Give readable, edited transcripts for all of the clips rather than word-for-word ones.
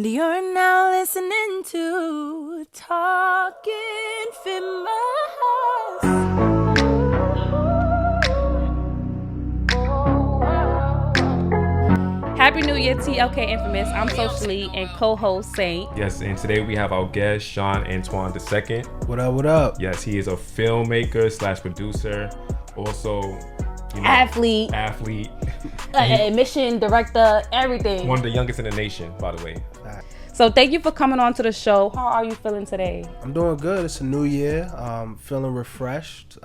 And you're now listening to TLKInfamous. Happy New Year, TLKInfamous. I'm socially and co-host Saint. Yes, and today we have our guest, Shawn Antoine II. What up, what up? Yes, he is a filmmaker / producer, also, Athlete, mission director, everything. One of the youngest in the nation, by the way. So thank you for coming on to the show. How are you feeling today? I'm doing good. It's a new year. Feeling refreshed.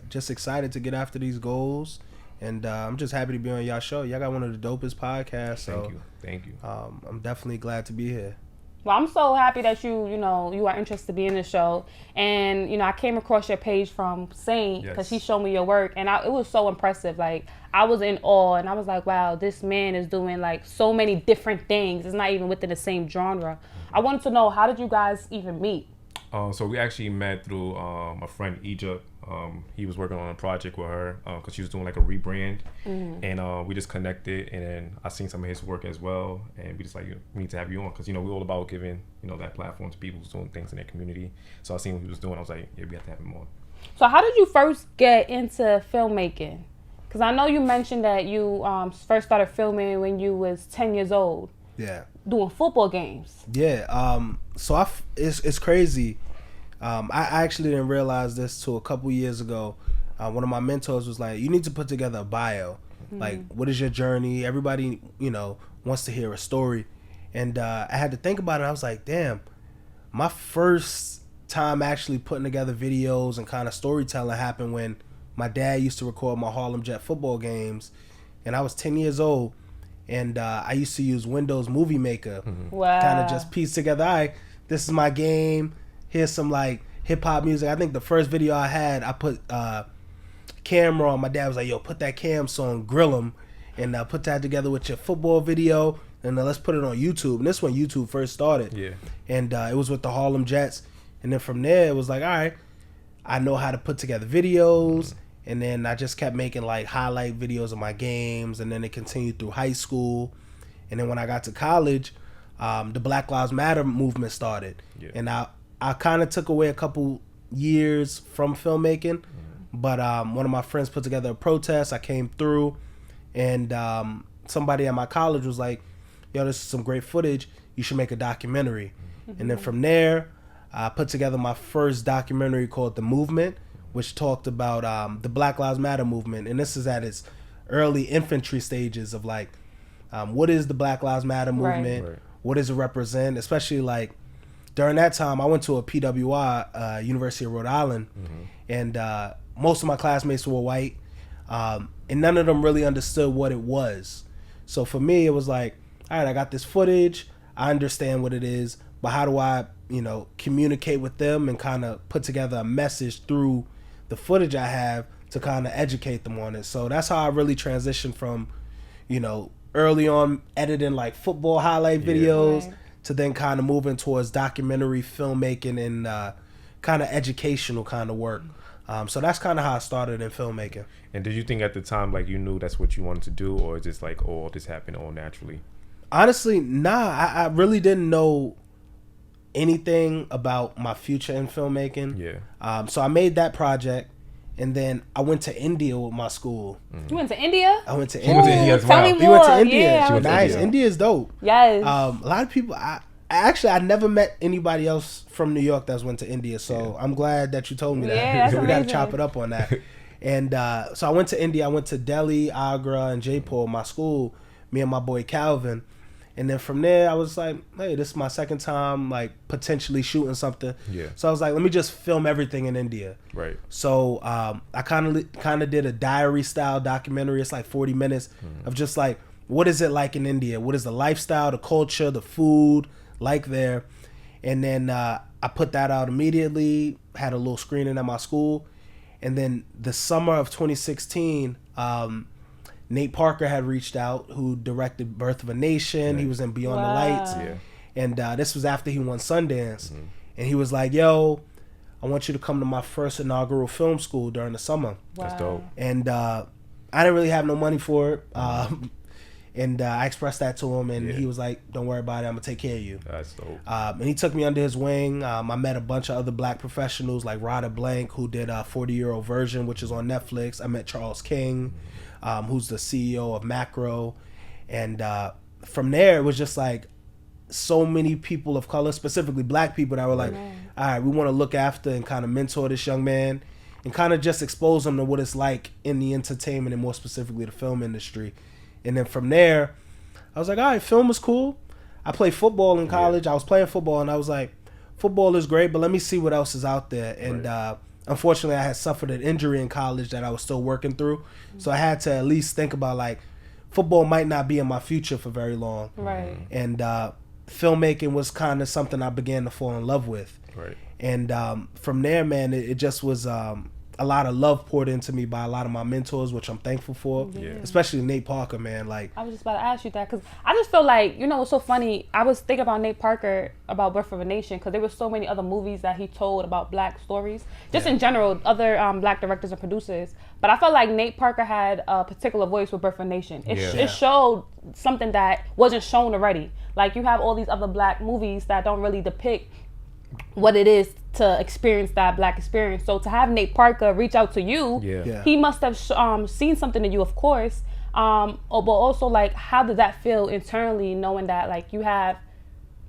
Just excited to get after these goals. And I'm just happy to be on y'all show. Y'all got one of the dopest podcasts. So, Thank you. I'm definitely glad to be here. Well, I'm so happy that you are interested to be in the show. And, I came across your page from Saint because she showed me your work. And it was so impressive. Like, I was in awe. And I was like, wow, this man is doing, like, so many different things. It's not even within the same genre. I wanted to know, how did you guys even meet? So we actually met through my friend Egypt. He was working on a project with her because she was doing like a rebrand, and we just connected. And then I seen some of his work as well, and we just like, we need to have you on because we're all about giving that platform to people who's doing things in their community. So I seen what he was doing. I was like, yeah, we have to have him on. So how did you first get into filmmaking? Because I know you mentioned that you first started filming when you was 10 years old. Yeah. Doing football games. Yeah. So it's crazy. I actually didn't realize this till a couple years ago. One of my mentors was like, you need to put together a bio. Like, what is your journey? Everybody, wants to hear a story. And I had to think about it. I was like, damn, my first time actually putting together videos and kind of storytelling happened when my dad used to record my Harlem Jet football games. And I was 10 years old. And I used to use Windows Movie Maker. Wow. Kind of just piece together, all right, this is my game. Here's some like hip hop music. I think the first video I had, I put camera on. My dad was like, yo, put that cam song, Grill 'em, and put that together with your football video, and let's put it on YouTube. And this when YouTube first started. Yeah. And it was with the Harlem Jets. And then from there, it was like, all right, I know how to put together videos. And then I just kept making like highlight videos of my games. And then it continued through high school. And then when I got to college, the Black Lives Matter movement started. Yeah. And I kind of took away a couple years from filmmaking, but one of my friends put together a protest. I came through, and somebody at my college was like, yo, this is some great footage. You should make a documentary. And then from there, I put together my first documentary called The Movement, which talked about the Black Lives Matter movement. And this is at its early infantry stages of like, what is the Black Lives Matter movement? Right. What does it represent? Especially like, during that time, I went to a PWI, University of Rhode Island, and most of my classmates were white, and none of them really understood what it was. So for me, it was like, all right, I got this footage, I understand what it is, but how do I, communicate with them and kind of put together a message through the footage I have to kind of educate them on it. So that's how I really transitioned from, early on editing like football highlight videos. Right. To then kind of moving towards documentary filmmaking and kind of educational kind of work. So that's kind of how I started in filmmaking. And did you think at the time like you knew that's what you wanted to do, or is this like all this happened all naturally? Honestly, nah. I really didn't know anything about my future in filmmaking. Yeah. So I made that project, and then I went to India with my school. You went to India? I went to She went to India. India as Tell well. me We more. went to India. Yeah, She went to Nice. India. India is dope. Yes. A lot of people. I never met anybody else from New York that's went to India, so I'm glad that you told me that. Yeah, that's We got to amazing. chop it up on that. And so I went to India. I went to Delhi, Agra, and Jaipur, my school, me and my boy Calvin. And then from there, I was like, hey, this is my second time, like, potentially shooting something. Yeah. So I was like, let me just film everything in India. Right. So I kind of did a diary-style documentary. It's like 40 minutes of just, like, what is it like in India? What is the lifestyle, the culture, the food like there? And then I put that out immediately, had a little screening at my school. And then the summer of 2016, Nate Parker had reached out, who directed Birth of a Nation. He was in Beyond the Lights. Yeah. And this was after he won Sundance. And he was like, yo, I want you to come to my first inaugural film school during the summer. That's dope. And I didn't really have no money for it. And I expressed that to him, and he was like, "Don't worry about it. I'm gonna take care of you." That's dope. And he took me under his wing. I met a bunch of other black professionals like Rada Blank, who did 40-Year-Old Version, which is on Netflix. I met Charles King, who's the CEO of Macro, and from there it was just like so many people of color, specifically black people, that were like, "All right, we want to look after and kind of mentor this young man." And kind of just expose him to what it's like in the entertainment and more specifically the film industry. And then from there, I was like, all right, film is cool. I played football in college. I was playing football, and I was like, football is great, but let me see what else is out there. And unfortunately, I had suffered an injury in college that I was still working through. So I had to at least think about, like, football might not be in my future for very long. Right. And filmmaking was kind of something I began to fall in love with. Right. And from there, man, it just was a lot of love poured into me by a lot of my mentors, which I'm thankful for. Especially Nate Parker, man. Like, I was just about to ask you that, because I just feel like, you know, it's so funny. I was thinking about Nate Parker, about Birth of a Nation, because there were so many other movies that he told about black stories, just in general, other black directors and producers. But I felt like Nate Parker had a particular voice with Birth of a Nation. It showed something that wasn't shown already. Like, you have all these other black movies that don't really depict what it is to experience that black experience. So to have Nate Parker reach out to you, he must have seen something in you, of course. But also, like, how did that feel internally, knowing that, like, you have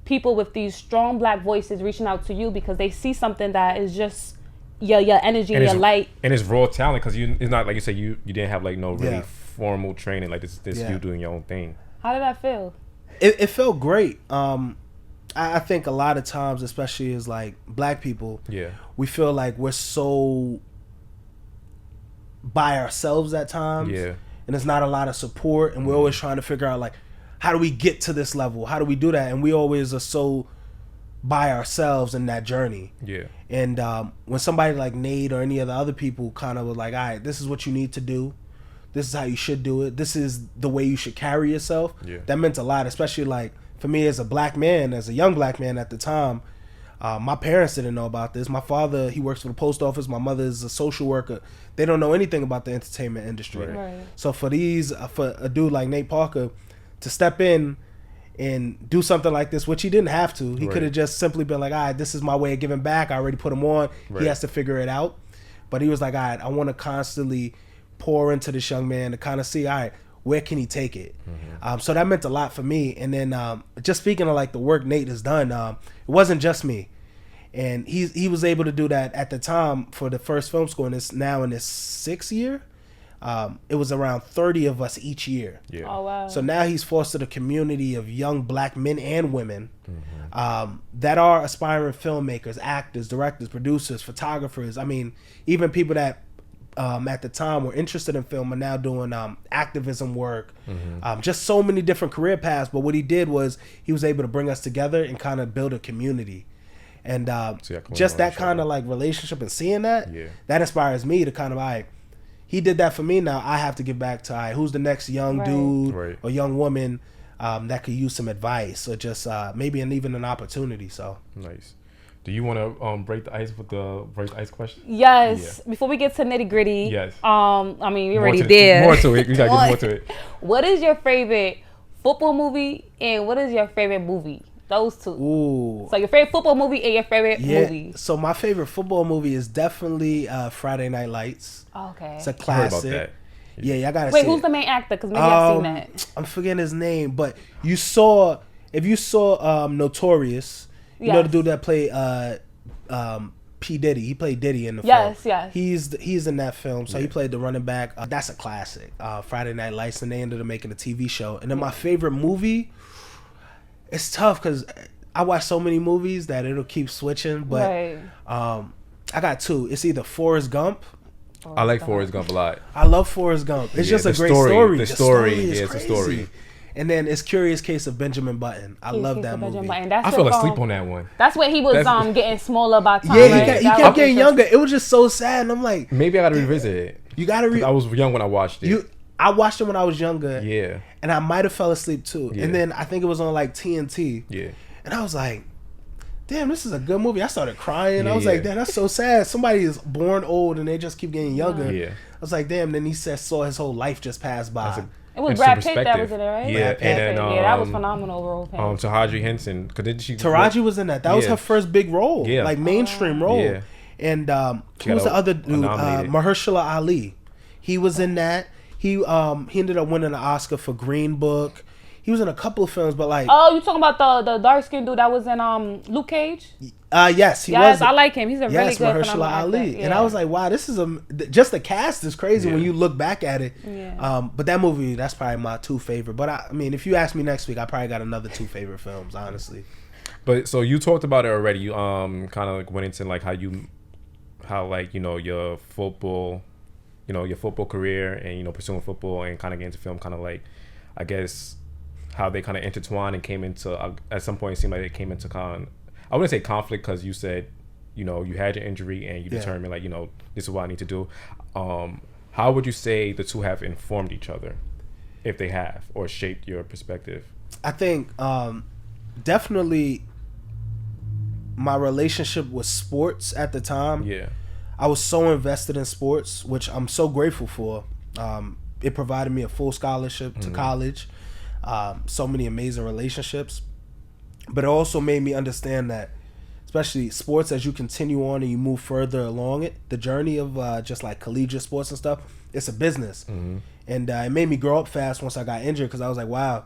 people with these strong black voices reaching out to you because they see something that is just your energy and your light. And it's raw talent, because it's not like you said, you didn't have like no really formal training, like this you doing your own thing. How did that feel? It felt great. I think a lot of times, especially as like black people, we feel like we're so by ourselves at times, and there's not a lot of support, and we're always trying to figure out, like, how do we get to this level? How do we do that? And we always are so by ourselves in that journey. And when somebody like Nate or any of the other people kind of were like, all right, this is what you need to do. This is how you should do it. This is the way you should carry yourself. That meant a lot, especially like for me as a black man, as a young black man at the time. My parents didn't know about this. My father, he works for the post office. My mother is a social worker. They don't know anything about the entertainment industry. So for a dude like Nate Parker to step in and do something like this, which he didn't have to. He could have just simply been like, all right, this is my way of giving back. I already put him on. He has to figure it out. But he was like, all right, I want to constantly pour into this young man to kind of see, all right, where can he take it? So that meant a lot for me. And then just speaking of like the work Nate has done, it wasn't just me. And he was able to do that at the time for the first film school, and it's now in his 6th year. It was around 30 of us each year. Oh, wow. So now he's fostered a community of young black men and women that are aspiring filmmakers, actors, directors, producers, photographers. I mean, even people that at the time were interested in film are now doing activism work. Just so many different career paths. But what he did was he was able to bring us together and kind of build a community. And just that kind of like relationship and seeing that, that inspires me to kind of, he did that for me. Now I have to give back to who's the next young dude or young woman that could use some advice or just maybe even an opportunity. So nice. Do you want to break the ice with the question? Yes. Before we get to nitty gritty. Yes. I mean, we're already there. More to it. We gotta get more to it. What is your favorite football movie and what is your favorite movie? Those two. Ooh. So your favorite football movie and your favorite movie. So my favorite football movie is definitely Friday Night Lights. Okay. It's a classic. I heard about that. Yeah, I gotta see. Wait, who's the main actor? Because maybe I've seen that. I'm forgetting his name, but if you saw Notorious, you know the dude that played P. Diddy. He played Diddy in the film. Yes. He's in that film, so he played the running back. That's a classic. Friday Night Lights, and they ended up making a TV show. And then my favorite movie, it's tough because I watch so many movies that it'll keep switching. But I got two. It's either Forrest Gump. I like Forrest Gump a lot. I love Forrest Gump. It's just a great story. The story is it's a story. And then it's Curious Case of Benjamin Button. I love that movie. I fell asleep on that one. That's when he was getting smaller by time. Yeah, he kept getting younger. It was just so sad. And I'm like, maybe I got to revisit it. You got to I was young when I watched it. I watched it when I was younger. Yeah. And I might have fell asleep too. Yeah. And then I think it was on like TNT. Yeah. And I was like, damn, this is a good movie. I started crying. I was like, damn, that's so sad. Somebody is born old and they just keep getting younger. Yeah. I was like, damn. Then he saw his whole life just pass by. It was Brad Pitt that was in it, right? Yeah, and then that was phenomenal role. Taraji Henson, cause didn't she? Taraji was in that. That was her first big role, like mainstream role. Yeah. And who was the other dude? Mahershala Ali. He was in that. He ended up winning an Oscar for Green Book. He was in a couple of films, but like... Oh, you talking about the dark-skinned dude that was in Luke Cage? Yes, he was. Yes, I like him. He's a really good Mahershala Ali. Yeah. And I was like, wow, this is just the cast is crazy when you look back at it. Yeah. But that movie, that's probably my 2 favorite. But I mean, if you ask me next week, I probably got another 2 favorite films, honestly. But so you talked about it already. You kind of like went into like how like, you know, your football career and, pursuing football and kind of getting into film, kind of like, I guess, how they kind of intertwined and came into, at some point it seemed like they came into I wouldn't say conflict, because you said, you had your injury and you determined like, this is what I need to do. How would you say the two have informed each other, if they have, or shaped your perspective? I think definitely my relationship with sports at the time. Yeah. I was so invested in sports, which I'm so grateful for. It provided me a full scholarship to college. So many amazing relationships, but it also made me understand that, especially sports, as you continue on and you move further along the journey of just like collegiate sports and stuff, it's a business. And it made me grow up fast once I got injured, because I was like, wow,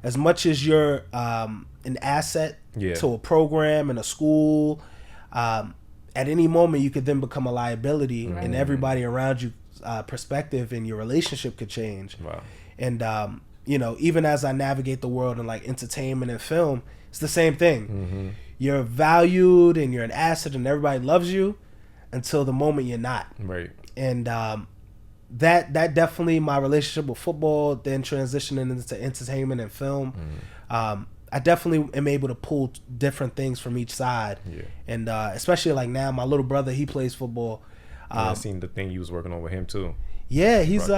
as much as you're an asset to a program and a school, at any moment you could then become a liability, and everybody around you perspective and your relationship could change. Wow. And even as I navigate the world in like entertainment and film, it's the same thing. You're valued and you're an asset and everybody loves you until the moment you're not. Right. And that definitely, my relationship with football, then transitioning into entertainment and film, I definitely am able to pull different things from each side. Yeah. And especially like now, my little brother, he plays football. I've seen the thing you was working on with him too. Yeah, he's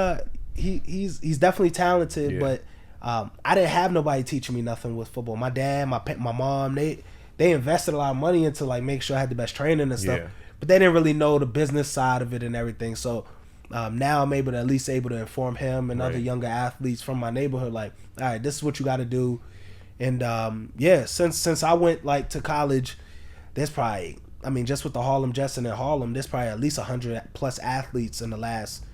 definitely talented, but I didn't have nobody teaching me nothing with football. My dad, my mom, they invested a lot of money into like make sure I had the best training and stuff, but they didn't really know the business side of it and everything. So now I'm able to inform him and other younger athletes from my neighborhood, like, all right, this is what you got to do. And since I went like to college, there's probably, I mean, just with the Harlem Jets and in Harlem, there's probably at least 100 plus athletes in the last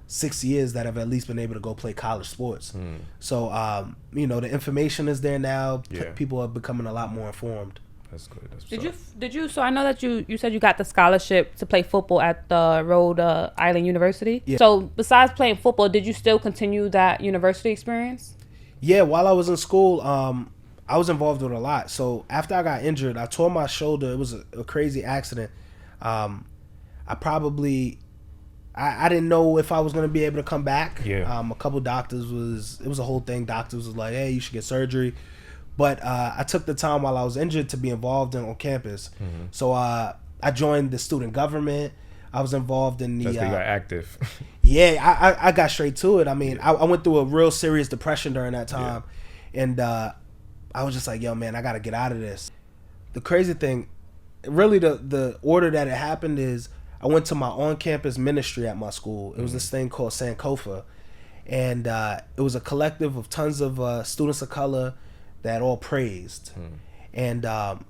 6 years that have at least been able to go play college sports. So the information is there now. People are becoming a lot more informed. That's good. Did you? So I know that you said you got the scholarship to play football at the Rhode Island University. Yeah. So besides playing football, did you still continue that university experience? Yeah, while I was in school, I was involved with a lot. So after I got injured, I tore my shoulder. It was a crazy accident. I didn't know if I was going to be able to come back. Yeah. A couple doctors it was a whole thing. Doctors was like, hey, you should get surgery. But I took the time while I was injured to be involved on campus. So I joined the student government. I was involved in the... That's when you got active. Yeah, I got straight to it. I mean, I went through a real serious depression during that time. Yeah. And I was just like, yo, man, I got to get out of this. The crazy thing, really the order that it happened is I went to my on-campus ministry at my school. It was this thing called Sankofa. And it was a collective of tons of students of color that all praised. And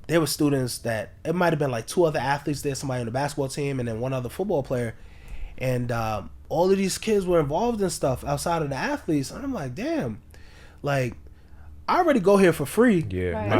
there were students that, it might have been like 2 other athletes there, somebody on the basketball team, and then 1 other football player. And all of these kids were involved in stuff outside of the athletes. And I'm like, damn, like, I already go here for free. Yeah, right. I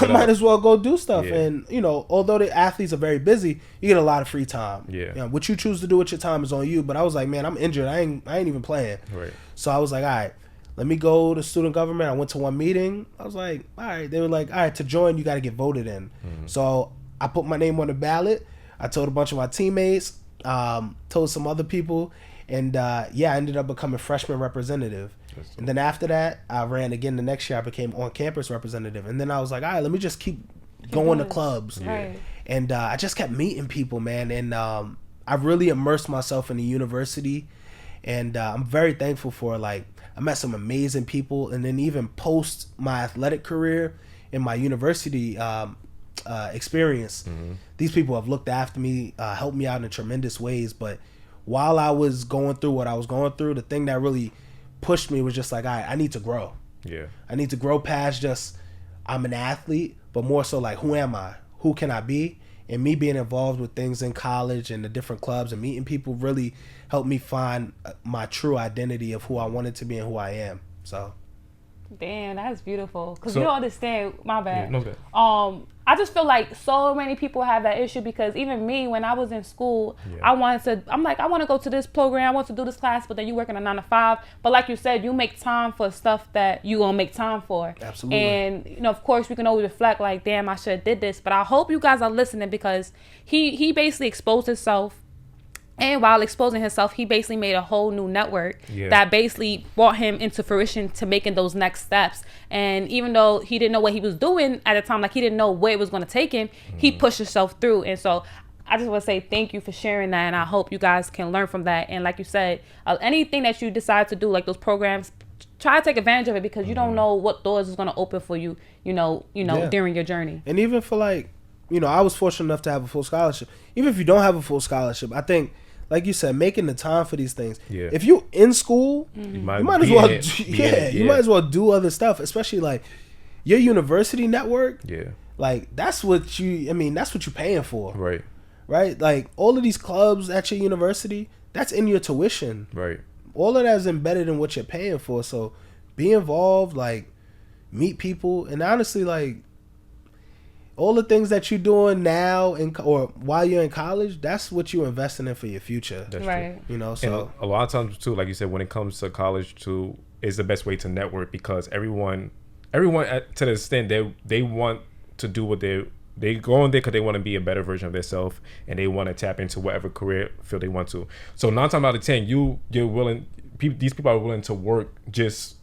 might as well go do stuff. Yeah. And, although the athletes are very busy, you get a lot of free time. Yeah. What you choose to do with your time is on you. But I was like, man, I'm injured. I ain't even playing. Right. So I was like, all right, let me go to student government. I went to one meeting. I was like, all right. They were like, all right, to join, you got to get voted in. So I put my name on the ballot. I told a bunch of my teammates, told some other people. And, I ended up becoming freshman representative. And then after that, I ran again the next year. I became on-campus representative. And then I was like, all right, let me just keep going to clubs. Yeah. And I just kept meeting people, man. And I really immersed myself in the university. And I'm very thankful for, like, I met some amazing people. And then even post my athletic career in my university experience, these people have looked after me, helped me out in tremendous ways. But while I was going through what I was going through, the thing that really pushed me was just like, all right, I need to grow. Yeah. I need to grow past just I'm an athlete, but more so like, who am I? Who can I be? And me being involved with things in college and the different clubs and meeting people really helped me find my true identity of who I wanted to be and who I am. So. Damn, that's beautiful. Because you don't understand, my bad. Yeah, no bad. I just feel like so many people have that issue because even me, when I was in school, I want to go to this program, I want to do this class, but then you work in a 9 to 5. But like you said, you make time for stuff that you gonna make time for. Absolutely. And, you know, of course, we can always reflect like, damn, I should have did this. But I hope you guys are listening because he basically exposed himself. And while exposing himself, he basically made a whole new network that basically brought him into fruition to making those next steps. And even though he didn't know what he was doing at the time, like he didn't know where it was going to take him, he pushed himself through. And so I just want to say thank you for sharing that. And I hope you guys can learn from that. And like you said, anything that you decide to do, like those programs, try to take advantage of it because you don't know what doors is going to open for you, during your journey. And even for like, I was fortunate enough to have a full scholarship. Even if you don't have a full scholarship, I think, like you said, making the time for these things. Yeah. If you in school, you might as well. You might as well do other stuff, especially like your university network. Yeah. Like that's what you're paying for. Right. Right. Like all of these clubs at your university, that's in your tuition. Right. All of that is embedded in what you're paying for. So be involved, like meet people, and honestly, like. All the things that you're doing now or while you're in college, that's what you're investing in for your future. That's right. True. So and a lot of times too, like you said, when it comes to college too, is the best way to network because everyone to the extent they want to do what they go in there because they want to be a better version of themselves and they want to tap into whatever career field they want to. So 9 times out of 10, these people are willing to work just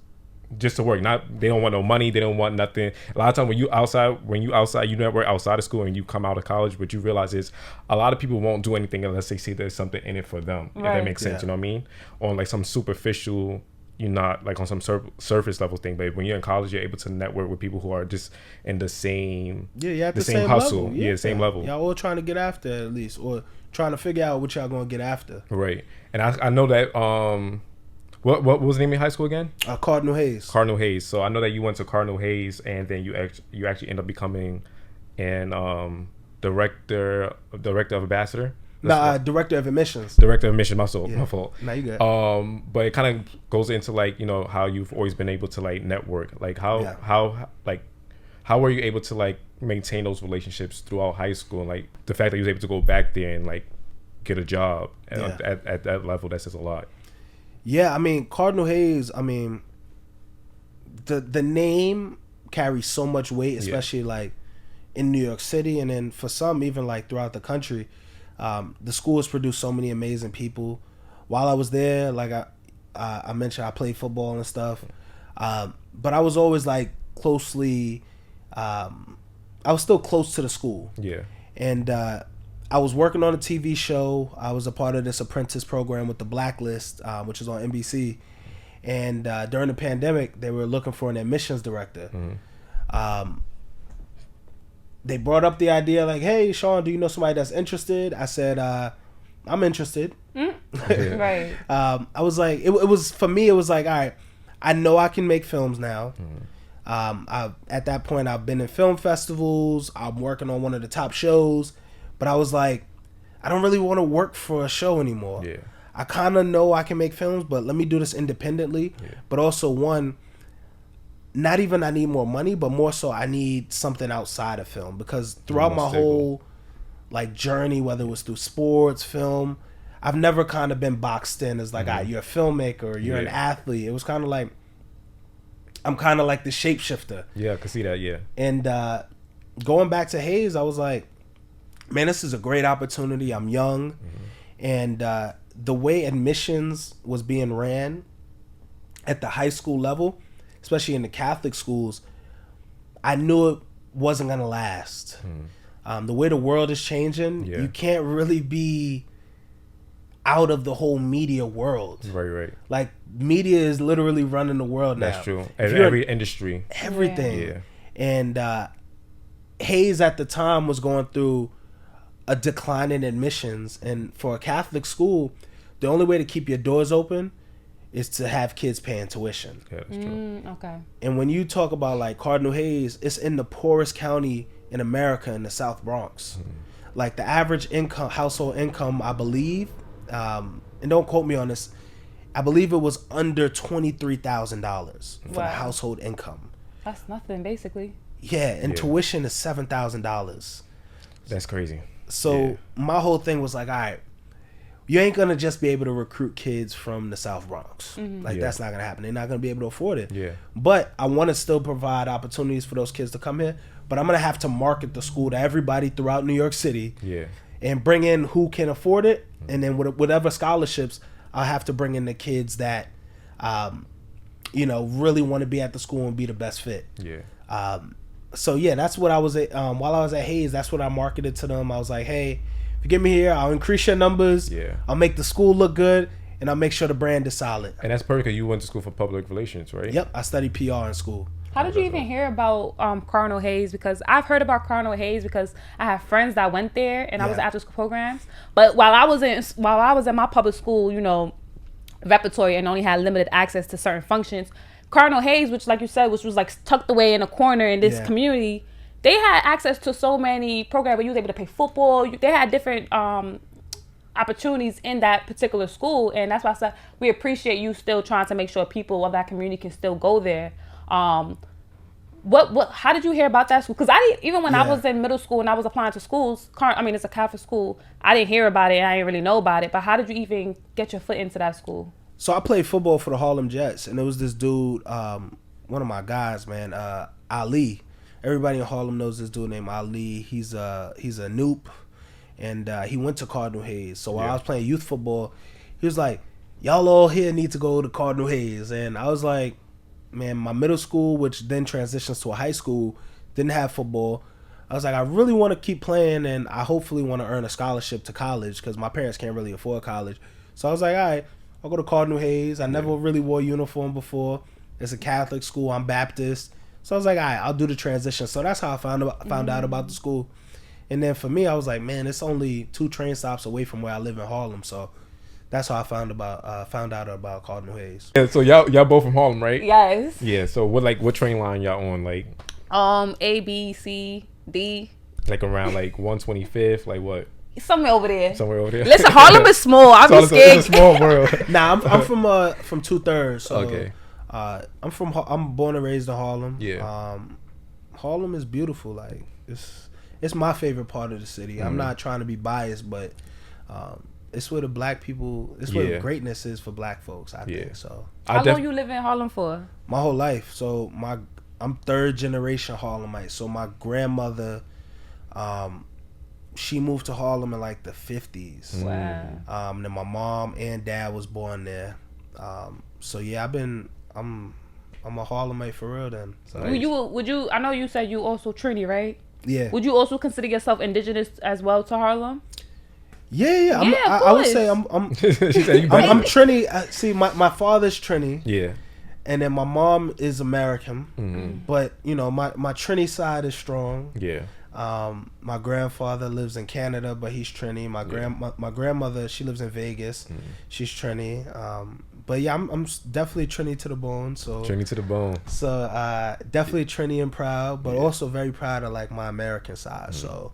to work. They don't want no money, they don't want nothing. A lot of times when you outside you network outside of school and you come out of college, what you realize is a lot of people won't do anything unless they see there's something in it for them. Right. If that makes sense. You know what I mean? On like some superficial, you're not like on some surface level thing, but when you're in college you're able to network with people who are just in the same the same hustle level. The same level. Y'all all trying to get after at least, or trying to figure out what y'all gonna get after. Right. And I know that What was the name of high school again? Cardinal Hayes. Cardinal Hayes. So I know that you went to Cardinal Hayes, and then you actually end up becoming an director of ambassador. Director of admissions. Director of admissions. My fault. No, you good. But it kind of goes into like how you've always been able to like network. Like how were you able to like maintain those relationships throughout high school? And like the fact that you was able to go back there and like get a job at that level, that says a lot. Yeah, I mean, Cardinal Hayes, I mean, the name carries so much weight, especially like in New York City, and then for some even like throughout the country. The school has produced so many amazing people. While I was there, like I mentioned, I played football and stuff, but I was always like closely, I was still close to the school. Yeah, and I was working on a TV show. I was a part of this apprentice program with The Blacklist, which is on NBC. And during the pandemic, they were looking for an admissions director. Mm-hmm. They brought up the idea like, hey, Shawn, do you know somebody that's interested? I said, I'm interested. Right. I was like, it was, for me, it was like, all right, I know I can make films now. Mm-hmm. At that point, I've been in film festivals. I'm working on one of the top shows. But I was like, I don't really want to work for a show anymore. Yeah. I kind of know I can make films, but let me do this independently. Yeah. But also, not even I need more money, but more so I need something outside of film. Because throughout my whole like journey, whether it was through sports, film, I've never kind of been boxed in as like, you're a filmmaker, you're an athlete. It was kind of like, I'm kind of like the shapeshifter. Yeah, I can see that, yeah. And going back to Hayes, I was like, man, this is a great opportunity. I'm young. And the way admissions was being ran at the high school level, especially in the Catholic schools, I knew it wasn't going to last. The way the world is changing, you can't really be out of the whole media world. Right. Like, media is literally running the world now. That's true. Every industry. Everything. Yeah. And Hayes at the time was going through a decline in admissions, and for a Catholic school, the only way to keep your doors open is to have kids paying tuition. Yeah, that's true. Okay. And when you talk about like Cardinal Hayes, it's in the poorest county in America, in the South Bronx. Like the average household income, I believe, and don't quote me on this, I believe it was under $23,000 for the household income. That's nothing, basically. Yeah, and tuition is $7,000. That's crazy. So my whole thing was like, all right, you ain't gonna just be able to recruit kids from the South Bronx. Like that's not gonna happen. They're not gonna be able to afford it. Yeah. But I want to still provide opportunities for those kids to come here. But I'm gonna have to market the school to everybody throughout New York City. Yeah. And bring in who can afford it, and then whatever scholarships, I'll have to bring in the kids that, really want to be at the school and be the best fit. Yeah. So yeah, that's what I was at. While I was at Hayes, that's what I marketed to them. I was like, hey, if you get me here, I'll increase your numbers. Yeah. I'll make the school look good, and I'll make sure the brand is solid. And that's perfect because you went to school for public relations, right? Yep, I studied PR in school. How did you even hear about Cardinal Hayes? Because I've heard about Cardinal Hayes because I have friends that went there, and I was after school programs. But while I was in my public school, repertory and only had limited access to certain functions, Cardinal Hayes, which like you said, which was like tucked away in a corner in this community, they had access to so many programs where you was able to play football. They had different opportunities in that particular school, and that's why I said we appreciate you still trying to make sure people of that community can still go there. How did you hear about that school? Because even when I was in middle school and I was applying to schools, it's a Catholic school, I didn't hear about it and I didn't really know about it. But how did you even get your foot into that school? So I played football for the Harlem Jets, and there was this dude, one of my guys, man, Ali. Everybody in Harlem knows this dude named Ali. He's a Noop, and he went to Cardinal Hayes. So while I was playing youth football, he was like, y'all all here need to go to Cardinal Hayes. And I was like, man, my middle school, which then transitions to a high school, didn't have football. I was like, I really want to keep playing, and I hopefully want to earn a scholarship to college because my parents can't really afford college. So I was like, all right, I'll go to Cardinal Hayes. I never really wore a uniform before. It's a Catholic school. I'm Baptist. So I was like, all right, I'll do the transition. So that's how I found out about the school. And then for me, I was like, man, it's only 2 train stops away from where I live in Harlem. So that's how I found out about Cardinal Hayes. Yeah, so y'all both from Harlem, right? Yes. Yeah. So what train line y'all on? Like A, B, C, D. Like around like 125th, like what? Somewhere over there. Listen, Harlem is small. I'm scared. It's a small world. Nah, I'm from 2/3. So okay. I'm born and raised in Harlem. Yeah. Harlem is beautiful. Like it's my favorite part of the city. I'm not trying to be biased, but it's where the black people. It's where greatness is for black folks. I think so. How long you live in Harlem for? My whole life. So I'm 3rd generation Harlemite. So my grandmother, she moved to Harlem in like the 50s. Wow. Then my mom and dad was born there. So yeah, I'm a Harlemite for real then. So Would you I know you said you also Trini, right? Yeah. Would you also consider yourself indigenous as well to Harlem? Yeah. I would say I'm Trini. See, my father's Trini. Yeah. And then my mom is American. But my Trini side is strong. Yeah. My grandfather lives in Canada, but he's Trini. My grandmother, she lives in Vegas. She's Trini. But yeah, I'm definitely Trini to the bone. So Trini to the bone. So definitely Trini and proud, but also very proud of like my American side. So.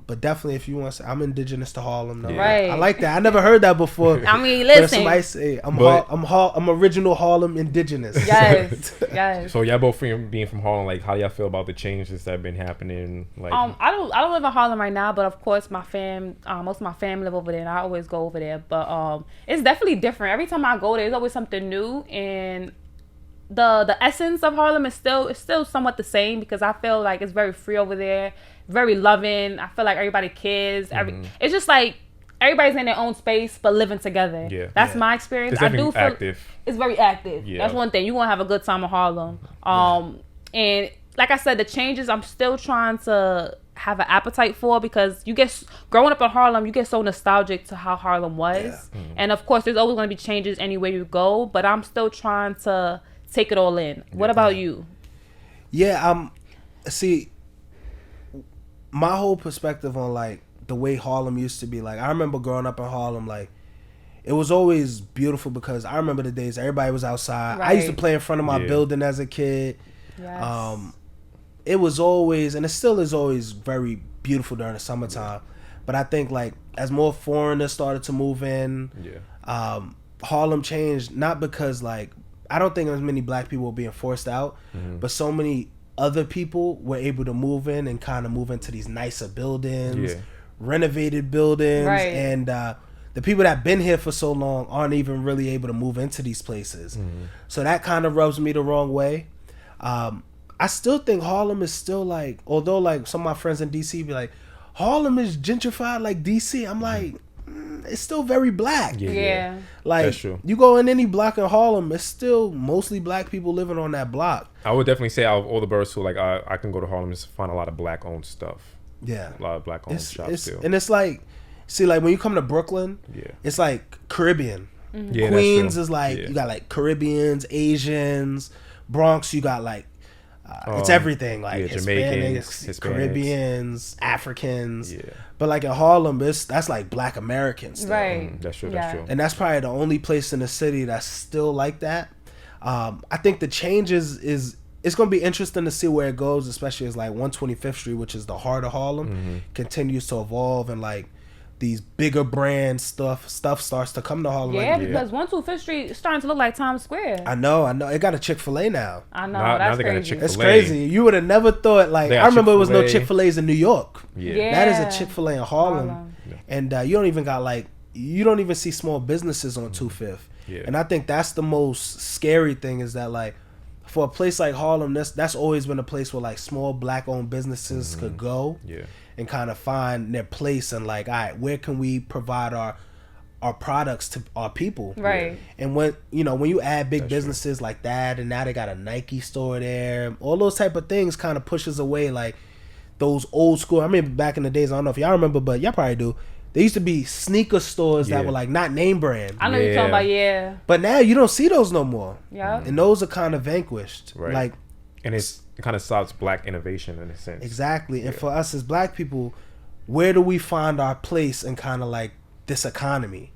But definitely, if you want to say, I'm indigenous to Harlem, though. Right. I like that. I never heard that before. I mean, listen. Somebody say I'm original Harlem indigenous. Yes. So y'all both being from Harlem, like how y'all feel about the changes that have been happening? Like, I don't live in Harlem right now, but of course most of my family live over there, and I always go over there. But it's definitely different. Every time I go there, there's always something new, and the essence of Harlem is still somewhat the same because I feel like it's very free over there. Very loving. I feel like everybody cares. It's just like everybody's in their own space but living together. Yeah. That's my experience. It's I do feel active. It's very active. Yeah. That's one thing. You're gonna have a good time in Harlem. And like I said, the changes I'm still trying to have an appetite for because growing up in Harlem, you get so nostalgic to how Harlem was. Yeah. And of course there's always gonna be changes anywhere you go, but I'm still trying to take it all in. What about you? Yeah, see, my whole perspective on like the way Harlem used to be, like I remember growing up in Harlem, like it was always beautiful because I remember the days everybody was outside. Right. I used to play in front of my building as a kid. Yes. It was always, and it still is always very beautiful during the summertime. But I think like as more foreigners started to move in, Harlem changed, not because like I don't think as many black people were being forced out, but so many other people were able to move in and kind of move into these nicer buildings, renovated buildings, and the people that been here for so long aren't even really able to move into these places. So that kind of rubs me the wrong way. I still think Harlem is still like, although like some of my friends in DC be like, Harlem is gentrified like DC. I'm like, it's still very black. Yeah. Like, that's true. You go in any block in Harlem, it's still mostly black people living on that block. I would definitely say out of all the boroughs too, like I can go to Harlem and just find a lot of black owned stuff. Yeah. A lot of black owned shops still. And it's like, see, like when you come to Brooklyn, it's like Caribbean. Yeah, Queens is like, you got like Caribbeans, Asians. Bronx, you got like, it's everything, like Hispanics, Caribbeans, Africans. But like in Harlem, that's like Black Americans still. Right. That's true. That's true. And that's probably the only place in the city that's still like that. I think the changes is it's going to be interesting to see where it goes, especially as like 125th Street, which is the heart of Harlem, continues to evolve and like these bigger brand stuff starts to come to Harlem. Yeah, because 125th Street is starting to look like Times Square. I know. It got a Chick-fil-A now. I know, that's crazy. It's crazy. You would have never thought, like, I remember it was no Chick-fil-A's in New York. Yeah. That is a Chick-fil-A in Harlem. And you don't even got, like, you don't even see small businesses on 25th. And I think that's the most scary thing is that, like, for a place like Harlem, that's always been a place where, like, small black-owned businesses could go. And kind of find their place and like, all right, where can we provide our products to our people? Right. And when you add big businesses like that, and now they got a Nike store there, all those type of things kind of pushes away like those old school. I mean, back in the days, I don't know if y'all remember, but y'all probably do. There used to be sneaker stores that were like not name brand. I know you're talking about, But now you don't see those no more. Yeah. And those are kind of vanquished. Right. Like, and it kind of stops black innovation in a sense. Exactly. And for us as black people, where do we find our place in kind of like this economy?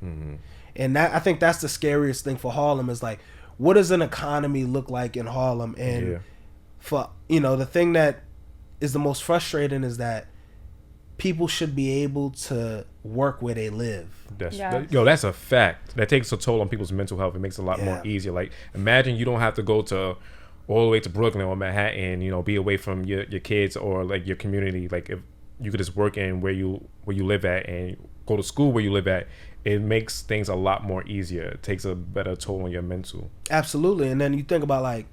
And that, I think that's the scariest thing for Harlem is like, what does an economy look like in Harlem? And for, the thing that is the most frustrating is that people should be able to work where they live. That's a fact. That takes a toll on people's mental health. It makes it a lot more easier. Like, imagine you don't have to go to all the way to Brooklyn or Manhattan, be away from your kids or like your community. Like if you could just work in where you live at and go to school where you live at, it makes things a lot more easier. It takes a better toll on your mental. Absolutely. And then you think about like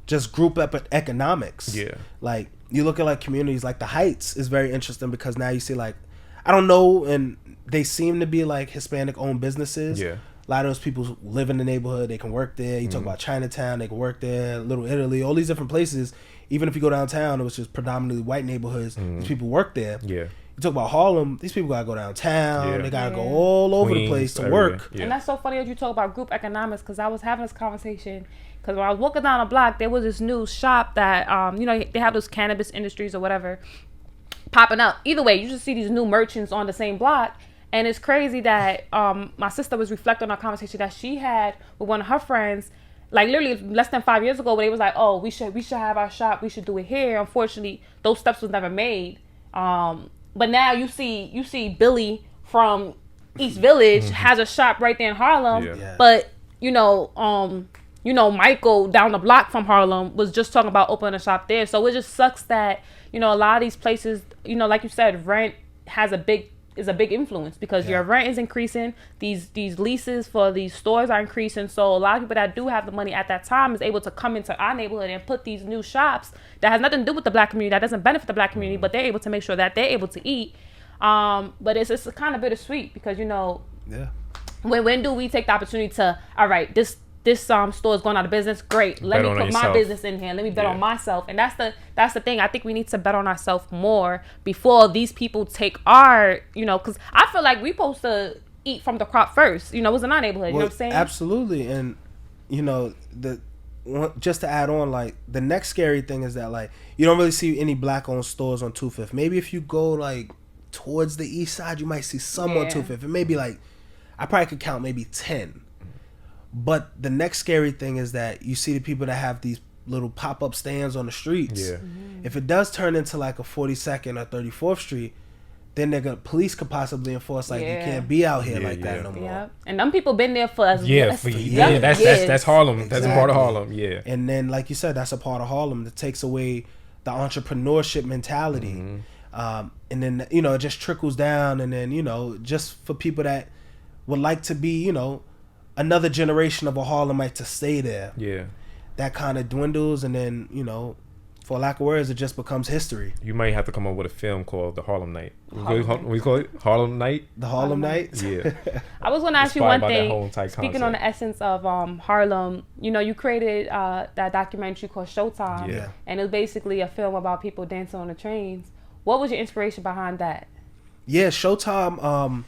just group economics. Like you look at like communities like the Heights is very interesting because now you see like, I don't know, and they seem to be like Hispanic owned businesses. A lot of those people live in the neighborhood. They can work there. You talk about Chinatown. They can work there. Little Italy. All these different places. Even if you go downtown, it was just predominantly white neighborhoods. These people work there. You talk about Harlem. These people got to go downtown. They got to go all over the place to work. And that's so funny that you talk about group economics because I was having this conversation because when I was walking down a block, there was this new shop that, they have those cannabis industries or whatever popping up. Either way, you just see these new merchants on the same block. And it's crazy that my sister was reflecting on a conversation that she had with one of her friends, like literally less than 5 years ago, where they was like, "Oh, we should have our shop. We should do it here." Unfortunately, those steps was never made. But now you see Billy from East Village has a shop right there in Harlem. But Michael down the block from Harlem was just talking about opening a shop there. So it just sucks that a lot of these places, like you said, rent is a big influence because your rent is increasing. These leases for these stores are increasing. So a lot of people that do have the money at that time is able to come into our neighborhood and put these new shops that has nothing to do with the black community, that doesn't benefit the black community, but they're able to make sure that they're able to eat. But it's kind of bittersweet because when do we take the opportunity to, all right, this store is going out of business. Great. Let me put my business in here. Let me bet on myself. And that's the thing. I think we need to bet on ourselves more before these people take our, because I feel like we supposed to eat from the crop first. It was in our neighborhood. You know what I'm saying? Absolutely. And, just to add on, like, the next scary thing is that, like, you don't really see any black-owned stores on 25th. Maybe if you go, like, towards the east side, you might see some on 25th. It may be, like, I probably could count maybe 10. But the next scary thing is that you see the people that have these little pop-up stands on the streets. Yeah. If it does turn into like a 42nd or 34th Street, then police could possibly enforce like you can't be out here like that no more. Yeah. And them people been there for us. That's Harlem. Exactly. That's a part of Harlem. Yeah. And then, like you said, that's a part of Harlem that takes away the entrepreneurship mentality. And then, you know, it just trickles down. And then, you know, just for people that would like to be, you know, another generation of a Harlemite to stay there. Yeah. That kind of dwindles, and then, you know, for lack of words, it just becomes history. You might have to come up with a film called The Harlem Night. We call it Harlem Night? The Harlem Night? Yeah. I was going to ask you one thing. Speaking on the essence of Harlem, you know, you created that documentary called Showtime. Yeah. And it was basically a film about people dancing on the trains. What was your inspiration behind that? Yeah, Showtime.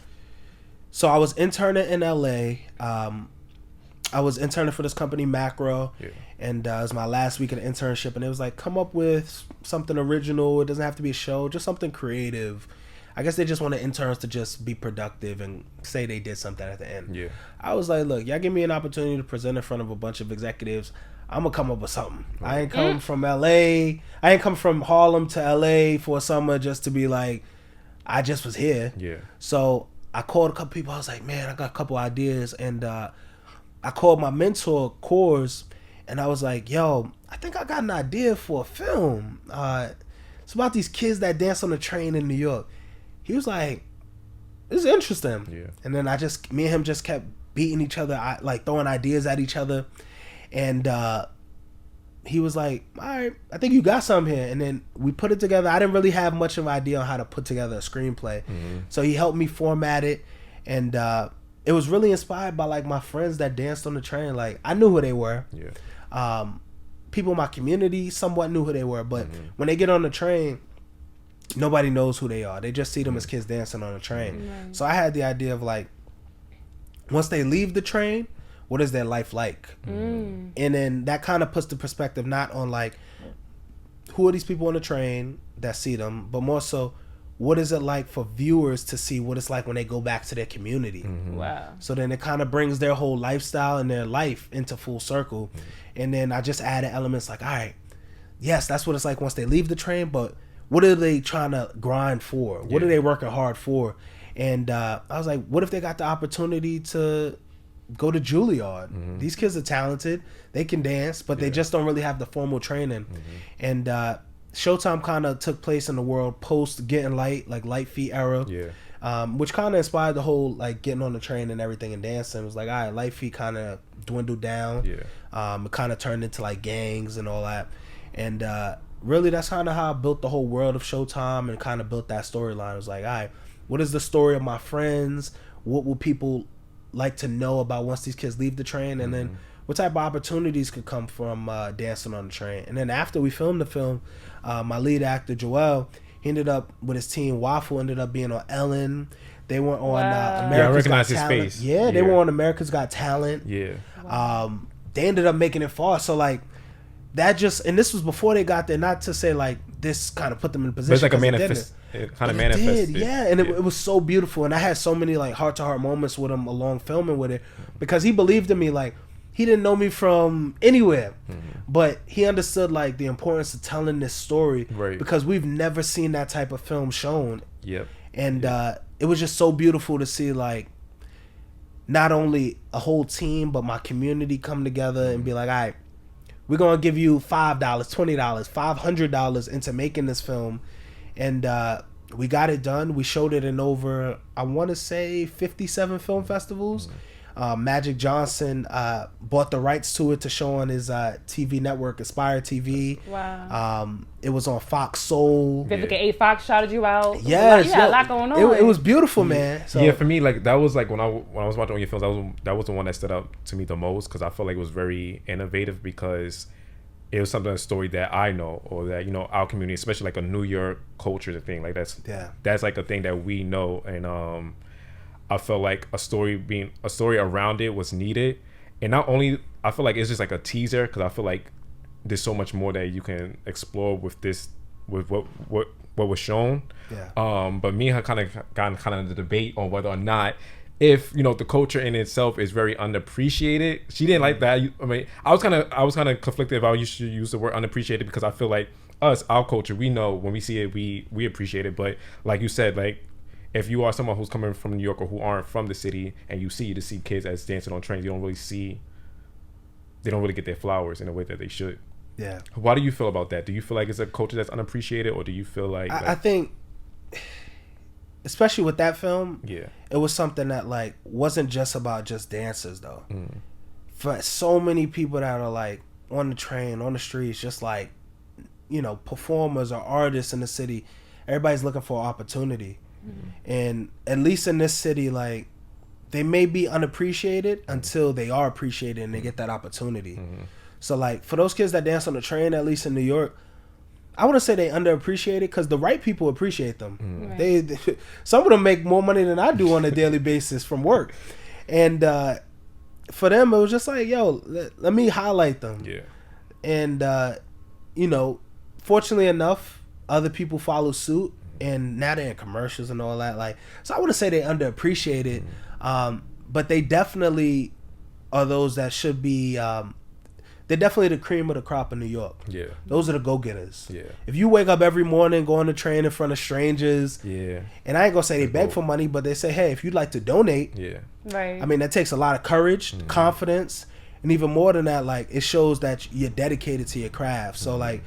So I was interning in LA. I was interning for this company, Macro. Yeah. And it was my last week of the internship, and it was like, come up with something original. It doesn't have to be a show, just something creative. I guess they just wanted interns to just be productive and say they did something at the end. Yeah. I was like, look, y'all give me an opportunity to present in front of a bunch of executives. I'm going to come up with something. Right. I ain't come from LA. I ain't come from Harlem to LA for a summer just to be like, I just was here. Yeah. So I called a couple people. I was like, man, I got a couple ideas. And I called my mentor, Coors, and I was like, yo, I think I got an idea for a film. It's about these kids that dance on the train in New York. He was like, this is interesting. Yeah. And then me and him just kept beating each other, like throwing ideas at each other. And he was like, all right, I think you got something here. And then we put it together. I didn't really have much of an idea on how to put together a screenplay. Mm-hmm. So he helped me format it. And it was really inspired by like my friends that danced on the train. Like I knew who they were. Yeah. People in my community somewhat knew who they were, but when they get on the train, nobody knows who they are. They just see them as kids dancing on the train. So I had the idea of like, once they leave the train, what is their life like? And then that kind of puts the perspective not on like, who are these people on the train that see them, but more so, what is it like for viewers to see what it's like when they go back to their community? Wow. So then it kind of brings their whole lifestyle and their life into full circle. And then I just added elements like, all right, yes, that's what it's like once they leave the train, but what are they trying to grind for? What are they working hard for? And I was like, what if they got the opportunity to go to Juilliard? These kids are talented. They can dance, but they just don't really have the formal training. And Showtime kind of took place in the world post Getting Light, like Light Feet era, which kind of inspired the whole like getting on the train and everything and dancing. It was like, all right, Light Feet kind of dwindled down. It kind of turned into like gangs and all that. And really, that's kind of how I built the whole world of Showtime and kind of built that storyline. It was like, all right, what is the story of my friends? What will people like to know about once these kids leave the train? And then what type of opportunities could come from dancing on the train? And then after we filmed the film, my lead actor, Joel, he ended up with his team, Waffle, ended up being on Ellen. They were on America's Got Talent. His face. Yeah, they were on America's Got Talent. Yeah. They ended up making it far. So, like, that just, and this was before they got there, not to say, like, this kind of put them in a position. But it's like a manifest. It kind of manifested. Yeah, and it was so beautiful. And I had so many, like, heart-to-heart moments with him along filming with it because he believed in me, like, he didn't know me from anywhere, but he understood like the importance of telling this story because we've never seen that type of film shown. And it was just so beautiful to see like not only a whole team but my community come together and be like, all right, we're gonna give you $5, $20, $500 into making this film, and we got it done. We showed it in over, I want to say, 57 film festivals. Magic Johnson bought the rights to it to show on his TV network, Aspire TV. Wow. It was on Fox Soul. Vivica A. Fox shouted you out. Yes, you had a lot going on. It was beautiful, man. So, yeah, for me, like that was like when I was watching all your films, that was the one that stood out to me the most because I felt like it was very innovative because it was a story that I know or that our community, especially like a New York culture thing, like that's like a thing that we know. And I felt like a story around it was needed, and not only I feel like it's just like a teaser because I feel like there's so much more that you can explore with what was shown. But me and her kind of got the debate on whether or not if the culture in itself is very unappreciated. She didn't like that. I mean, I was kind of conflicted if I should use the word unappreciated, because I feel like our culture, we know when we see it, we appreciate it. But like you said, like if you are someone who's coming from New York or who aren't from the city, and you see kids as dancing on trains, they don't really get their flowers in a way that they should. Yeah. Why do you feel about that? Do you feel like it's a culture that's unappreciated, or do you feel like I think, especially with that film, yeah, it was something that like wasn't just about just dancers though. For so many people that are like on the train, on the streets, just like performers or artists in the city, everybody's looking for opportunity. And at least in this city, like, they may be unappreciated until they are appreciated and they get that opportunity. So like for those kids that dance on the train, at least in New York, I wouldn't say they underappreciated, because the right people appreciate them. They some of them make more money than I do on a daily basis from work, and for them it was just like, yo, let me highlight them. Yeah. And fortunately enough, other people follow suit, and now they're in commercials and all that. Like, so I wouldn't say they underappreciated, but they definitely are those that should be. They're definitely the cream of the crop in New York. Yeah. Those are the go-getters. Yeah. If you wake up every morning, go on the train in front of strangers. Yeah. And I ain't gonna say they beg for money, but they say, hey, if you'd like to donate. Yeah. Right. I mean, that takes a lot of courage, confidence, and even more than that, like, it shows that you're dedicated to your craft. So, like,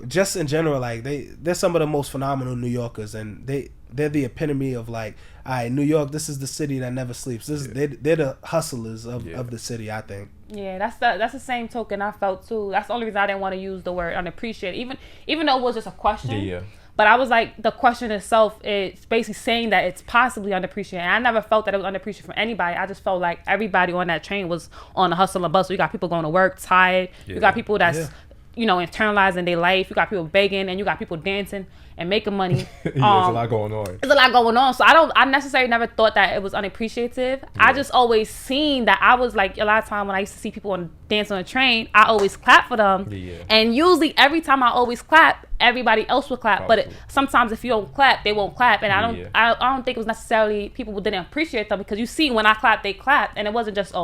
just in general, like, they're some of the most phenomenal New Yorkers, and they're the epitome of, like, all right, New York, this is the city that never sleeps. They're the hustlers of the city, I think. Yeah, that's the same token I felt too. That's the only reason I didn't want to use the word unappreciated, even though it was just a question. Yeah. But I was like, the question itself is basically saying that it's possibly unappreciated. And I never felt that it was unappreciated from anybody. I just felt like everybody on that train was on the hustle and bustle. You got people going to work tired. Yeah. You got people that's internalizing their life. You got people begging, and you got people dancing and making money. There's a lot going on. There's a lot going on. So I necessarily never thought that it was unappreciative. Yeah. I just always seen that. I was like, a lot of time when I used to see people dance on a train, I always clap for them. Yeah. And usually every time I always clap, everybody else will clap. Probably. But sometimes if you don't clap, they won't clap. And I don't think it was necessarily people who didn't appreciate them, because you see when I clap, they clap. And it wasn't just,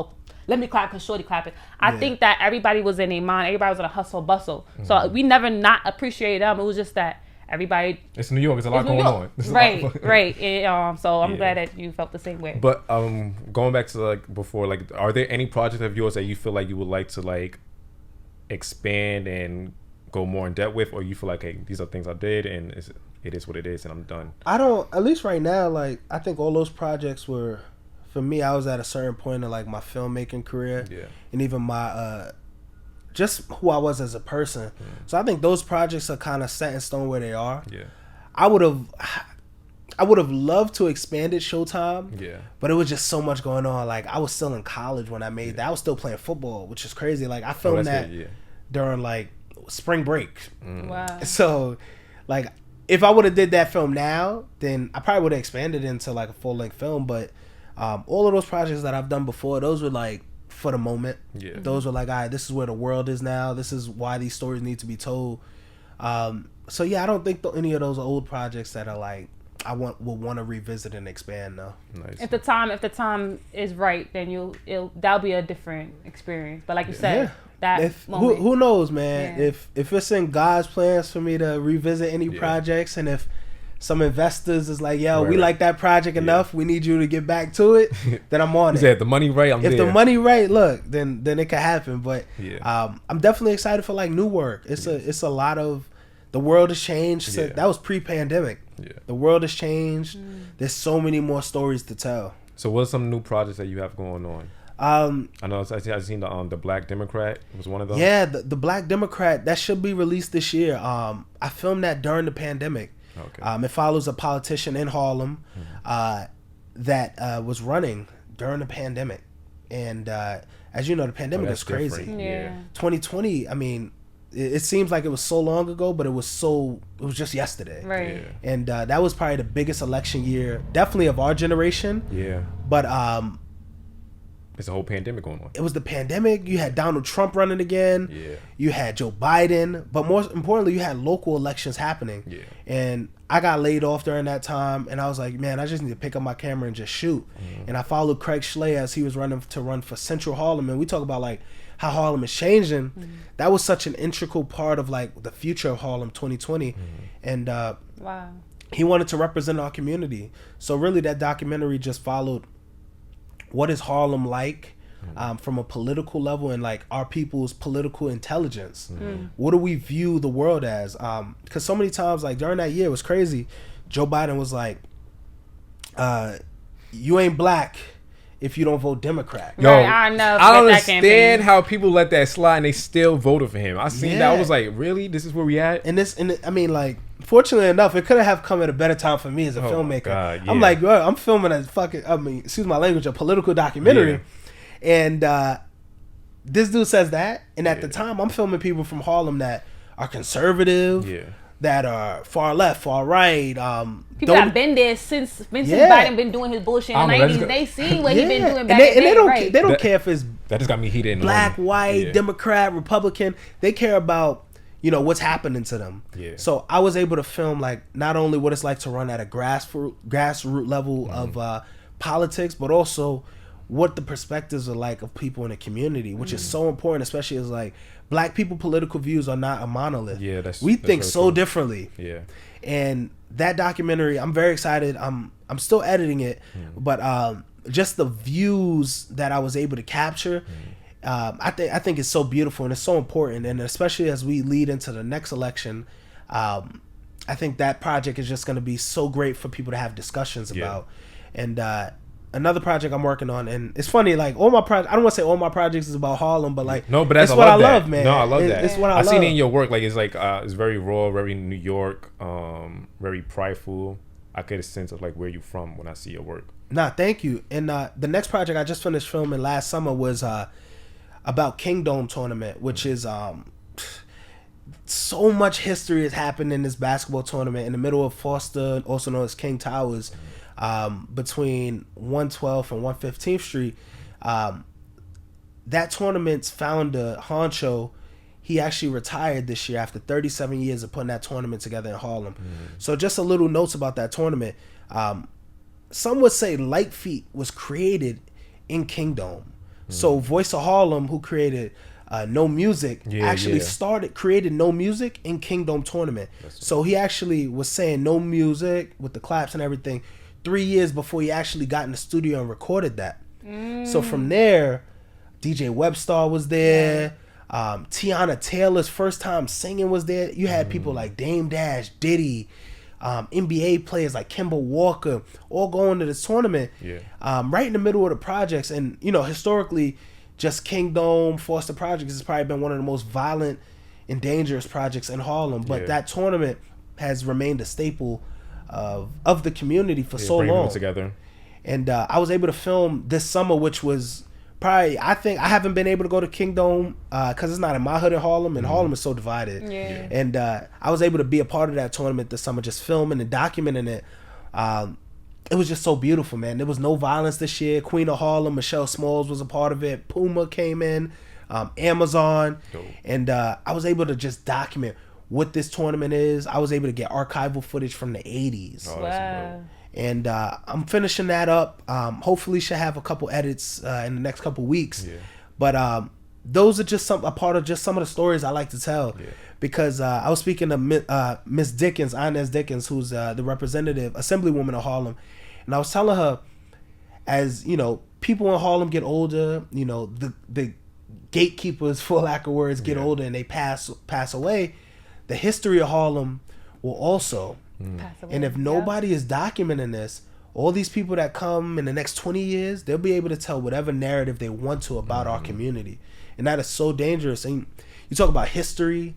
let me clap because shorty clapping. I think that everybody was in their mind. Everybody was in a hustle bustle. So we never not appreciated them. It was just that everybody. It's New York. There's a lot going on. Right. And, so I'm glad that you felt the same way. But going back to like before, like, are there any projects of yours that you feel like you would like to like expand and go more in depth with, or you feel like, hey, these are things I did and it is what it is and I'm done? I don't. At least right now, like, I think all those projects were. For me, I was at a certain point in like my filmmaking career, and even my just who I was as a person. So I think those projects are kind of set in stone where they are. Yeah, I would have loved to expand it Showtime. Yeah, but it was just so much going on. Like, I was still in college when I made that. I was still playing football, which is crazy. Like, I filmed that during like spring break. Wow. So, like, if I would have did that film now, then I probably would have expanded into like a full length film. But all of those projects that I've done before, those were like for the moment. Yeah. Those were like, all right, this is where the world is now. This is why these stories need to be told. So yeah, I don't think any of those old projects that are like will want to revisit and expand though. Nice. If the time is right, then that'll be a different experience. But like you said, moment, who knows, man? Yeah. If it's in God's plans for me to revisit any projects, and if some investors is like, yo, we like that project enough, we need you to get back to it, then I'm on it. If the money right, I'm there. If the money right, look, then it can happen. But I'm definitely excited for like new work. It's a lot of, the world has changed. So that was pre-pandemic. Yeah. The world has changed. There's so many more stories to tell. So what are some new projects that you have going on? I know I've seen the Black Democrat was one of them. Yeah, the Black Democrat, that should be released this year. I filmed that during the pandemic. Okay. It follows a politician in Harlem that was running during the pandemic, and as you know, the pandemic is crazy. Yeah. 2020. I mean, it seems like it was so long ago, but it was just yesterday. Right. Yeah. And that was probably the biggest election year, definitely of our generation. Yeah. But It's a whole pandemic going on. It was the pandemic. You had Donald Trump running again. Yeah. You had Joe Biden. But more importantly, you had local elections happening. Yeah. And I got laid off during that time. And I was like, man, I just need to pick up my camera and just shoot. And I followed Craig Schley as he was run for Central Harlem. And we talk about like how Harlem is changing. That was such an integral part of like the future of Harlem 2020. And wow. He wanted to represent our community. So really that documentary just followed what is Harlem like from a political level and like our people's political intelligence. What do we view the world as? Because so many times like during that year it was crazy. Joe Biden was like, you ain't black if you don't vote Democrat. Yo, right, I know. I don't understand how people let that slide and they still voted for him. I seen that. I was like, really? This is where we at? And I mean, like, fortunately enough, it could have come at a better time for me as a filmmaker. God, yeah. I'm like, bro, I'm filming excuse my language, a political documentary. Yeah. And this dude says that. And at the time, I'm filming people from Harlem that are conservative, that are far left, far right. People have been there since Biden been doing his bullshit in the 90s. They see what he been doing back then. And they don't care if it's that just got me heated. Black, white, Democrat, Republican. They care about, you know, what's happening to them. Yeah. So I was able to film like not only what it's like to run at a grassroots level of politics, but also what the perspectives are like of people in the community, which is so important, especially as like black people political views are not a monolith. Yeah, we think so differently. Yeah. And that documentary, I'm very excited. I'm still editing it, but just the views that I was able to capture, I think it's so beautiful and it's so important, and especially as we lead into the next election, I think that project is just going to be so great for people to have discussions about. And another project I'm working on, and it's funny, like all my projects, I don't want to say all my projects is about Harlem, but like no, but that's what I love, man. No, I love that. It's what I love. Seen it in your work, like it's like it's very raw, very New York, very prideful. I get a sense of like where you from when I see your work. Nah, thank you. And the next project I just finished filming last summer was about Kingdom tournament, which is so much history has happened in this basketball tournament in the middle of Foster, also known as King Towers, between 112th and 115th Street. That tournament's founder, Honcho, he actually retired this year after 37 years of putting that tournament together in Harlem. So just a little notes about that tournament. Some would say Light Feet was created in Kingdom. So Voice of Harlem, who created No Music, created No Music in Kingdom tournament. So he actually was saying No Music with the claps and everything 3 years before he actually got in the studio and recorded that. So from there, DJ Webstar was there. Tiana Taylor's first time singing was there. You had people like Dame Dash, Diddy, NBA players like Kemba Walker, all going to this tournament. Right in the middle of the projects. And, you know, historically, just Kingdom, Foster Projects has probably been one of the most violent and dangerous projects in Harlem. But that tournament has remained a staple of the community for so long. Together. And I was able to film this summer, which was probably, I think, I haven't been able to go to Kingdom because it's not in my hood in Harlem, and Harlem is so divided. And I was able to be a part of that tournament this summer, just filming and documenting it. It was just so beautiful, man. There was no violence this year. Queen of Harlem, Michelle Smalls was a part of it. Puma came in, Amazon. Dope. And I was able to just document what this tournament is. I was able to get archival footage from the 80s. Wow. And I'm finishing that up. Hopefully should have a couple edits in the next couple weeks. But those are just a part of just some of the stories I like to tell. Because I was speaking to Miss Dickens, Inez Dickens, who's the representative, assemblywoman of Harlem. And I was telling her, as, you know, people in Harlem get older, you know, the gatekeepers, for lack of words, get older and they pass away, the history of Harlem will also. And if nobody is documenting this, all these people that come in the next 20 years, they'll be able to tell whatever narrative they want to about our community. And that is so dangerous. And you talk about history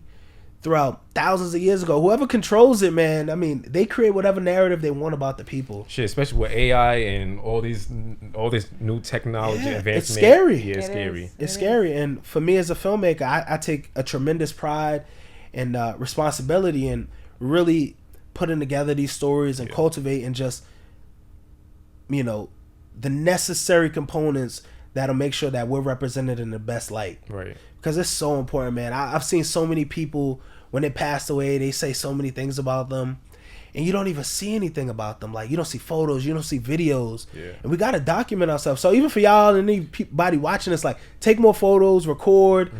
throughout thousands of years ago. Whoever controls it, man, I mean, they create whatever narrative they want about the people. Shit, especially with AI and all this new technology advancement. It's scary. Yeah, it's scary. It's scary. And for me as a filmmaker, I take a tremendous pride and responsibility in really putting together these stories and cultivating just, you know, the necessary components that'll make sure that we're represented in the best light. Right. Because it's so important, man. I've seen so many people, when they passed away, they say so many things about them, and you don't even see anything about them. Like, you don't see photos, you don't see videos. Yeah. And we got to document ourselves. So even for y'all and anybody watching this, like, take more photos, record.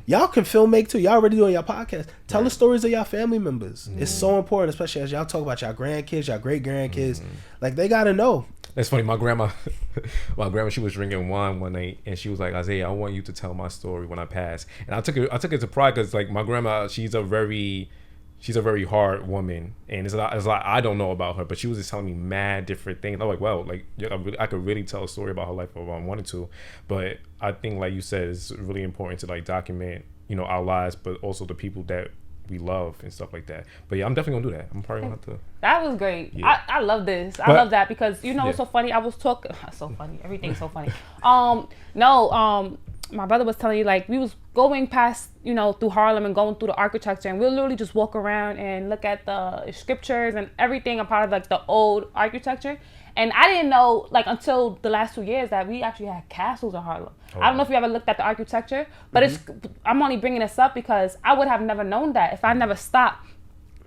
Y'all can filmmake too. Y'all already doing your podcast. Tell the stories of y'all family members. It's so important, especially as y'all talk about y'all grandkids, y'all great grandkids. Like, they got to know. It's funny. My grandma, she was drinking wine one night, and she was like, "Isaiah, I want you to tell my story when I pass." And I took it to pride, because like my grandma, she's a very hard woman, and it's a lot I don't know about her, but she was just telling me mad different things. I'm like, wow, like I could really tell a story about her life if I wanted to. But I think, like you said, it's really important to like document, you know, our lives, but also the people that we love and stuff like that. But yeah, I'm definitely gonna do that. I'm probably gonna have to. That was great. Yeah. I love this. I love that, because you know it's so funny. I was talking so funny. Everything's so funny. My brother was telling you, like, we was going past, you know, through Harlem and going through the architecture, and we'll literally just walk around and look at the scriptures and everything, a part of like the old architecture. And I didn't know, like, until the last 2 years, that we actually had castles in Harlem. I don't know if you ever looked at the architecture, but I'm only bringing this up because I would have never known that if I never stopped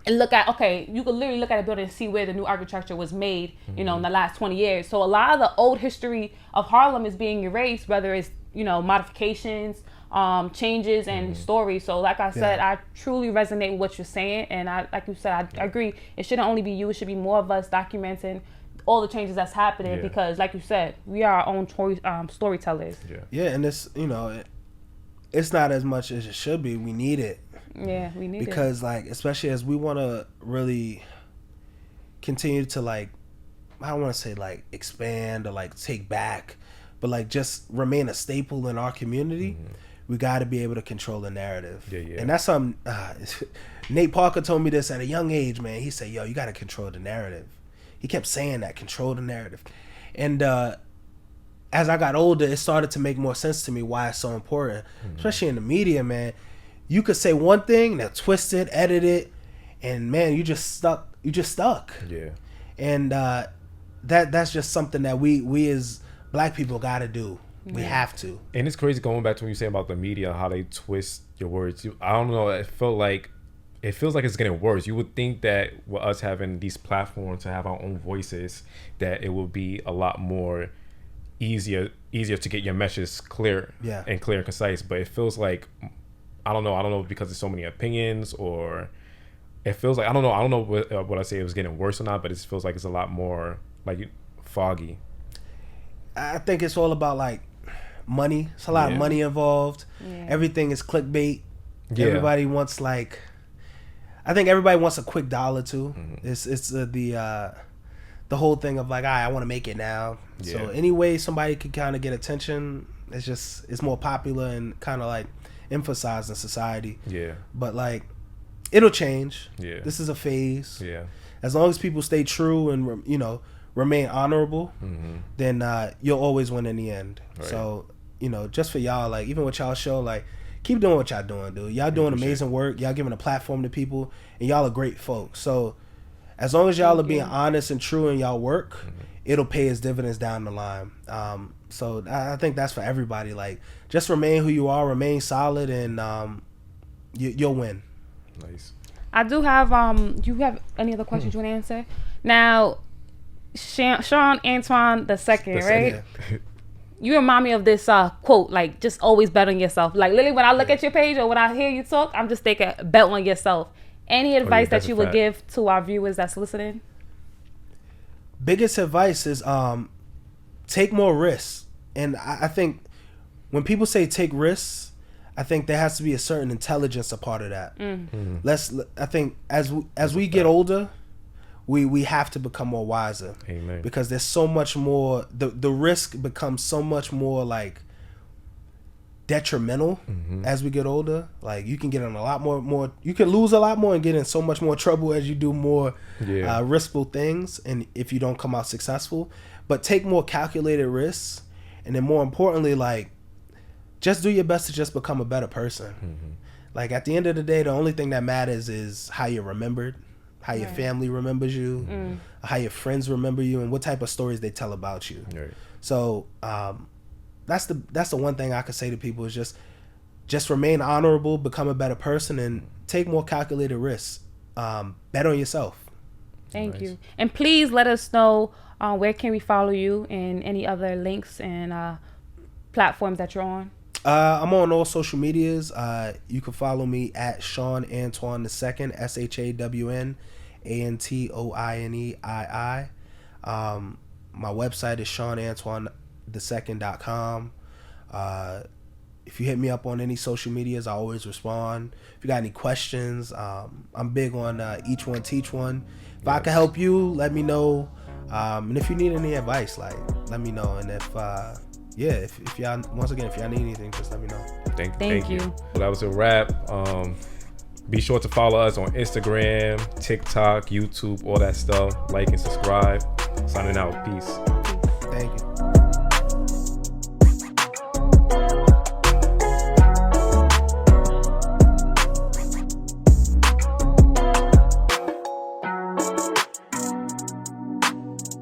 and look at, okay, you could literally look at a building and see where the new architecture was made, you know, in the last 20 years. So a lot of the old history of Harlem is being erased, whether it's, you know, modifications, changes, and stories. So like I said, I truly resonate with what you're saying. And like you said, I agree. It shouldn't only be you. It should be more of us documenting all the changes that's happening, because like you said, we are our own storytellers. Yeah, and it's, you know, it's not as much as it should be. We need it. Yeah, we need it. Because, like, especially as we want to really continue to, like, I don't want to say, like, expand or, like, take back, but, like, just remain a staple in our community, we got to be able to control the narrative. And that's something, Nate Parker told me this at a young age, man. He said, yo, you got to control the narrative. He kept saying that, control the narrative. And as I got older, it started to make more sense to me why it's so important, especially in the media, man. You could say one thing, now twist it, edit it, and man, you just stuck. Yeah. And that's just something that we as Black people got to do. We have to. And it's crazy going back to what you say about the media, how they twist your words. I don't know. It feels like it's getting worse. You would think that with us having these platforms to have our own voices, that it would be a lot more easier to get your message clear and clear and concise. But it feels like, I don't know because there's so many opinions, or it feels like, I don't know what I say it was getting worse or not, but it feels like it's a lot more like foggy. I think it's all about like money. It's a lot of money involved. Everything is clickbait. Everybody wants, like, I think everybody wants a quick dollar too. It's the whole thing of like, I want to make it now. So any way somebody could kind of get attention, it's more popular and kind of like emphasized in society. But like, it'll change. This is a phase. As long as people stay true and, you know, remain honorable, then you'll always win in the end. So, you know, just for y'all, like, even with y'all show, like, keep doing what y'all doing, dude. Y'all doing amazing work. Y'all giving a platform to people, and y'all are great folks. So as long as y'all are being honest and true in y'all work, it'll pay its dividends down the line. So I think that's for everybody. Like, just remain who you are, remain solid, and you'll win. Nice. I do have you have any other questions you want to answer? Now, Shawn Antoine the second, right? You remind me of this quote, like, just always bet on yourself. Like, literally, when I look at your page or when I hear you talk, I'm just thinking, bet on yourself. Any advice that you would give to our viewers that's listening? Biggest advice is take more risks. And I think when people say take risks, I think there has to be a certain intelligence a part of that. I think as we get older, we have to become more wiser. Amen. Because there's so much more, the risk becomes so much more like detrimental as we get older. Like, you can get in a lot more, you can lose a lot more and get in so much more trouble as you do more riskful things, and if you don't come out successful. But take more calculated risks, and then more importantly, like, just do your best to just become a better person. Like, at the end of the day, the only thing that matters is how you're remembered, how your family remembers you, how your friends remember you, and what type of stories they tell about you. So that's the one thing I could say to people is just remain honorable, become a better person, and take more calculated risks. Bet on yourself. Thank you. And please let us know where can we follow you and any other links and platforms that you're on. I'm on all social medias. You can follow me at Shawn Antoine II, ShawnAntoinei. My website is ShawnAntoine2.com. If you hit me up on any social medias, I always respond. If you got any questions, I'm big on each one teach one. If I can help you, let me know. And if you need any advice, like, let me know. And if y'all, once again, if y'all need anything, just let me know. Thank you. Well, that was a wrap. Be sure to follow us on Instagram, TikTok, YouTube, all that stuff. Like and subscribe. Signing out. Peace.